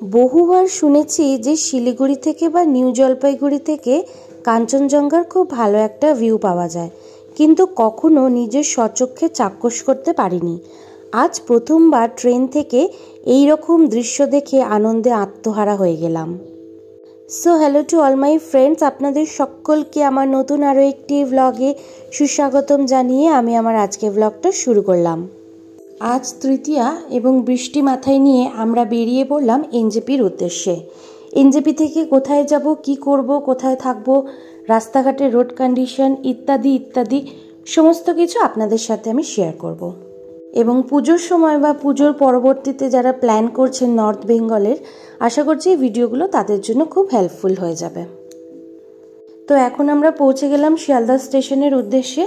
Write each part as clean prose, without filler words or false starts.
বহুবার শুনেছি যে শিলিগুড়ি থেকে বা নিউ জলপাইগুড়ি থেকে কাঞ্চনজঙ্ঘার খুব ভালো একটা ভিউ পাওয়া যায়, কিন্তু কখনো নিজের স্বচক্ষে চাক্ষুষ করতে পারিনি। আজ প্রথমবার ট্রেন থেকে এই রকম দৃশ্য দেখে আনন্দে আত্মহারা হয়ে গেলাম। So hello to all my friends, আপনাদের সকলকে আমার নতুন আরও একটি ভ্লগে সুস্বাগতম জানিয়ে আমি আমার আজকের ভ্লগটা শুরু করলাম। আজ তৃতীয়া এবং বৃষ্টি মাথায় নিয়ে আমরা বেরিয়ে পড়লাম এনজেপির উদ্দেশ্যে। এনজেপি থেকে কোথায় যাব, কি করব, কোথায় থাকব, রাস্তাঘাটের রোড কন্ডিশন ইত্যাদি ইত্যাদি সমস্ত কিছু আপনাদের সাথে আমি শেয়ার করব। এবং পুজোর সময় বা পুজোর পরবর্তীতে যারা প্ল্যান করছেন নর্থ বেঙ্গলের, আশা করছি এই ভিডিওগুলো তাদের জন্য খুব হেল্পফুল হয়ে যাবে। তো এখন আমরা পৌঁছে গেলাম শিয়ালদা স্টেশনের উদ্দেশ্যে।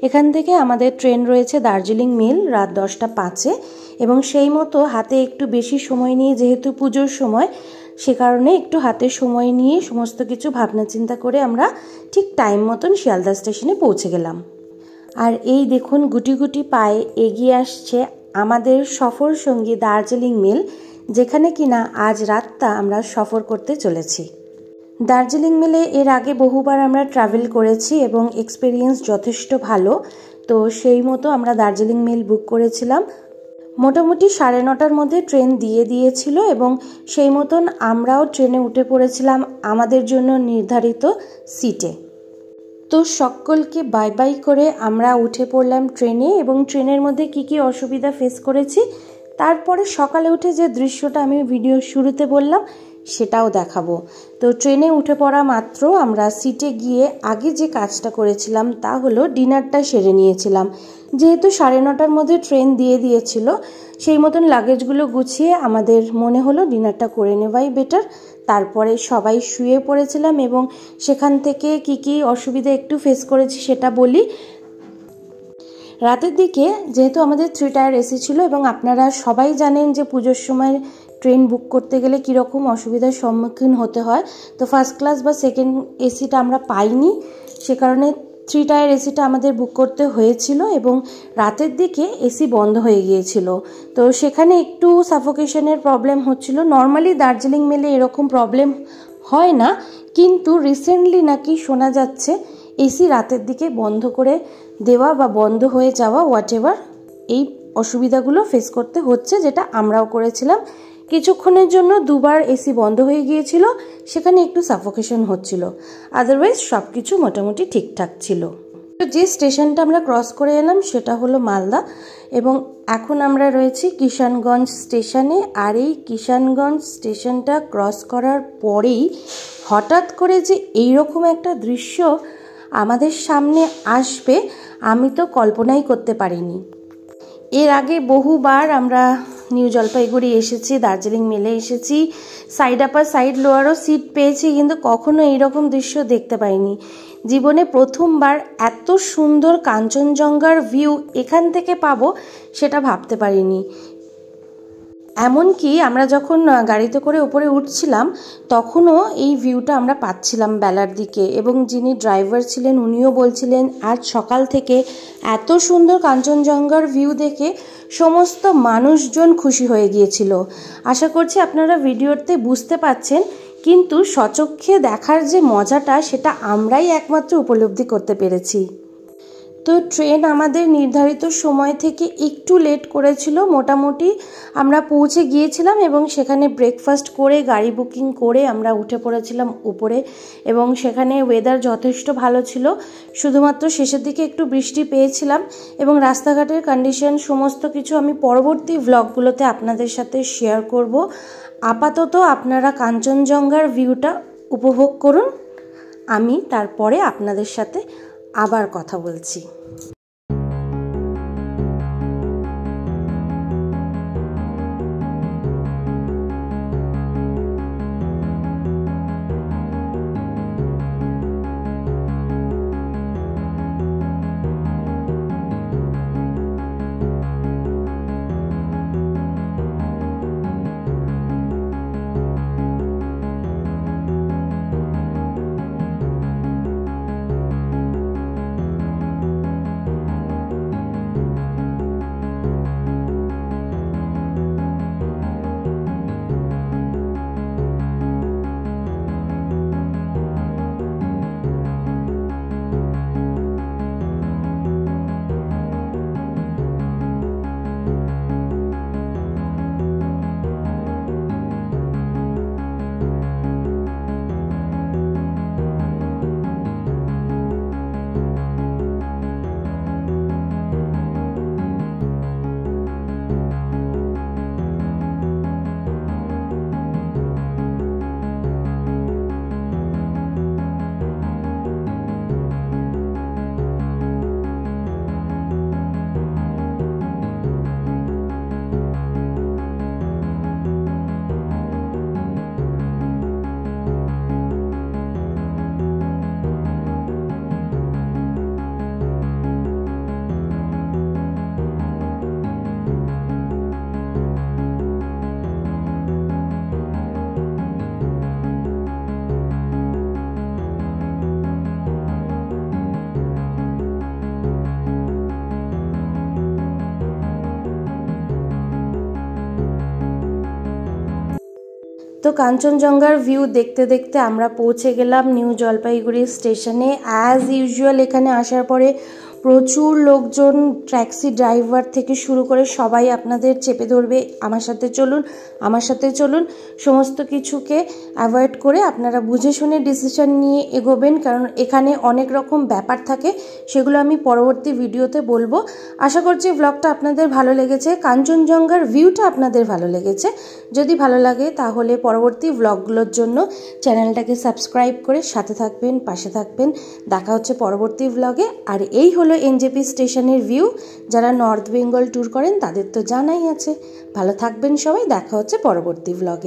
এখান থেকে আমাদের ট্রেন রয়েছে দার্জিলিং মেল রাত 10:05 এবং সেই মতো হাতে একটু বেশি সময় নিয়ে, যেহেতু পুজোর সময়, সে কারণে একটু হাতে সময় নিয়ে সমস্ত কিছু ভাবনা চিন্তা করে আমরা ঠিক টাইম মতন শিয়ালদা স্টেশনে পৌঁছে গেলাম। আর এই দেখুন গুটি গুটি পায়ে এগিয়ে আসছে আমাদের সফর সঙ্গী দার্জিলিং মেল, যেখানে কিনা আজ রাতটা আমরা সফর করতে চলেছি। দার্জিলিং মেলে এর আগে বহুবার আমরা ট্রাভেল করেছি এবং এক্সপিরিয়েন্স যথেষ্ট ভালো। তো সেই মতো আমরা দার্জিলিং মেল বুক করেছিলাম। মোটামুটি 9:30টার মধ্যে ট্রেন দিয়ে দিয়েছিল এবং সেই মতন আমরাও ট্রেনে উঠে পড়েছিলাম আমাদের জন্য নির্ধারিত সিটে। তো সকলকে বাই বাই করে আমরা উঠে পড়লাম ট্রেনে এবং ট্রেনের মধ্যে কি কি অসুবিধা ফেস করেছি, তারপরে সকালে উঠে যে দৃশ্যটা আমি ভিডিও শুরুতে বললাম সেটাও দেখাবো। তো ট্রেনে উঠে পড়া মাত্র আমরা সিটে গিয়ে আগে যে কাজটা করেছিলাম তা হলো ডিনারটা সেরে নিয়েছিলাম। যেহেতু 9:30টার মধ্যে ট্রেন দিয়ে দিয়েছিল, সেই মতন লাগেজগুলো গুছিয়ে আমাদের মনে হলো ডিনারটা করে নেওয়াই বেটার। তারপরে সবাই শুয়ে পড়েছিলাম এবং সেখান থেকে কি কি অসুবিধা একটু ফেস করেছি সেটা বলি। রাতের দিকে যেহেতু আমাদের 3 টায়ার এসি ছিল এবং আপনারা সবাই জানেন যে পুজোর সময় ট্রেন বুক করতে গেলে কীরকম অসুবিধার সম্মুখীন হতে হয়। তো ফার্স্ট ক্লাস বা সেকেন্ড এসিটা আমরা পাইনি, সে কারণে 3 টায়ার এসিটা আমাদের বুক করতে হয়েছিল এবং রাতের দিকে এসি বন্ধ হয়ে গিয়েছিল। তো সেখানে একটু সাফোকেশনের প্রবলেম হচ্ছিল। নর্মালি দার্জিলিং মেলে এরকম প্রবলেম হয় না, কিন্তু রিসেন্টলি নাকি শোনা যাচ্ছে এসি রাতের দিকে বন্ধ করে দেওয়া বা বন্ধ হয়ে যাওয়া হোয়াটএভার, এই অসুবিধাগুলো ফেস করতে হচ্ছে, যেটা আমরাও করেছিলাম। কিছুক্ষণের জন্য 2বার এসি বন্ধ হয়ে গিয়েছিল, সেখানে একটু সাফোকেশন হচ্ছিল, আদারওয়াইজ সব কিছু মোটামুটি ঠিকঠাক ছিল। তো যে স্টেশনটা আমরা ক্রস করে এলাম সেটা হলো মালদা এবং এখন আমরা রয়েছি কিষানগঞ্জ স্টেশনে। আর এই কিষানগঞ্জ স্টেশনটা ক্রস করার পরেই হঠাৎ করে যে এইরকম একটা দৃশ্য আমাদের সামনে আসবে আমি তো কল্পনাই করতে পারিনি। এর আগে বহুবার আমরা নিউ জলপাইগুড়ি এসেছি, দার্জিলিং মেলে এসেছি, সাইড আপার সাইড লোয়ারও সিট পেয়েছি, কিন্তু কখনো এইরকম দৃশ্য দেখতে পাইনি। জীবনে প্রথমবার এত সুন্দর কাঞ্চনজঙ্ঘার ভিউ এখান থেকে পাবো সেটা ভাবতে পারিনি। এমনকি আমরা যখন গাড়িতে করে উপরে উঠছিলাম তখনও এই ভিউটা আমরা পাচ্ছিলাম বেলার দিকে, এবং যিনি ড্রাইভার ছিলেন উনিও বলছিলেন আজ সকাল থেকে এত সুন্দর কাঞ্চনজঙ্ঘার ভিউ দেখে সমস্ত মানুষজন খুশি হয়ে গিয়েছিল। আশা করছি আপনারা ভিডিওতে বুঝতে পাচ্ছেন, কিন্তু স্বচক্ষে দেখার যে মজাটা সেটা আমরাই একমাত্র উপলব্ধি করতে পেরেছি। তো ট্রেন আমাদের নির্ধারিত সময় থেকে একটু লেট করেছিল। মোটামুটি আমরা পৌঁছে গিয়েছিলাম এবং সেখানে ব্রেকফাস্ট করে গাড়ি বুকিং করে আমরা উঠে পড়েছিলাম উপরে, এবং সেখানে ওয়েদার যথেষ্ট ভালো ছিল। শুধুমাত্র শেষের দিকে একটু বৃষ্টি পেয়েছিলাম এবং রাস্তাঘাটের কন্ডিশন সমস্ত কিছু আমি পরবর্তী ভ্লগগুলোতে আপনাদের সাথে শেয়ার করব। আপাতত আপনারা কাঞ্চনজঙ্ঘার ভিউটা উপভোগ করুন, আমি তারপরে আপনাদের সাথে আবার কথা বলছি। তো কাঞ্চনজঙ্ঘার ভিউ দেখতে দেখতে আমরা পৌঁছে গেলাম নিউ জলপাইগুড়ি স্টেশনে। অ্যাজ ইউজুয়াল এখানে আসার পরে প্রচুর লোকজন, ট্যাক্সি ড্রাইভার থেকে শুরু করে সবাই আপনাদের চেপে ধরবে, আমার সাথে চলুন, আমার সাথে চলুন। সমস্ত কিছুকে অ্যাভয়েড করে আপনারা বুঝে শুনে ডিসিশন নিয়ে এগোবেন, কারণ এখানে অনেক রকম ব্যাপার থাকে, সেগুলো আমি পরবর্তী ভিডিওতে বলবো। আশা করছি ব্লগটা আপনাদের ভালো লেগেছে, কাঞ্চনজঙ্ঘার ভিউটা আপনাদের ভালো লেগেছে। যদি ভালো লাগে তাহলে পরবর্তী ব্লগগুলোর জন্য চ্যানেলটাকে সাবস্ক্রাইব করে সাথে থাকবেন, পাশে থাকবেন। দেখা হচ্ছে পরবর্তী ব্লগে। আর এই হলো এনজেপি স্টেশনের ভিউ। যারা নর্থ বেঙ্গল ট্যুর করেন তাদের তো জানাই আছে। ভালো থাকবেন সবাই, দেখা হচ্ছে পরবর্তী ব্লগে।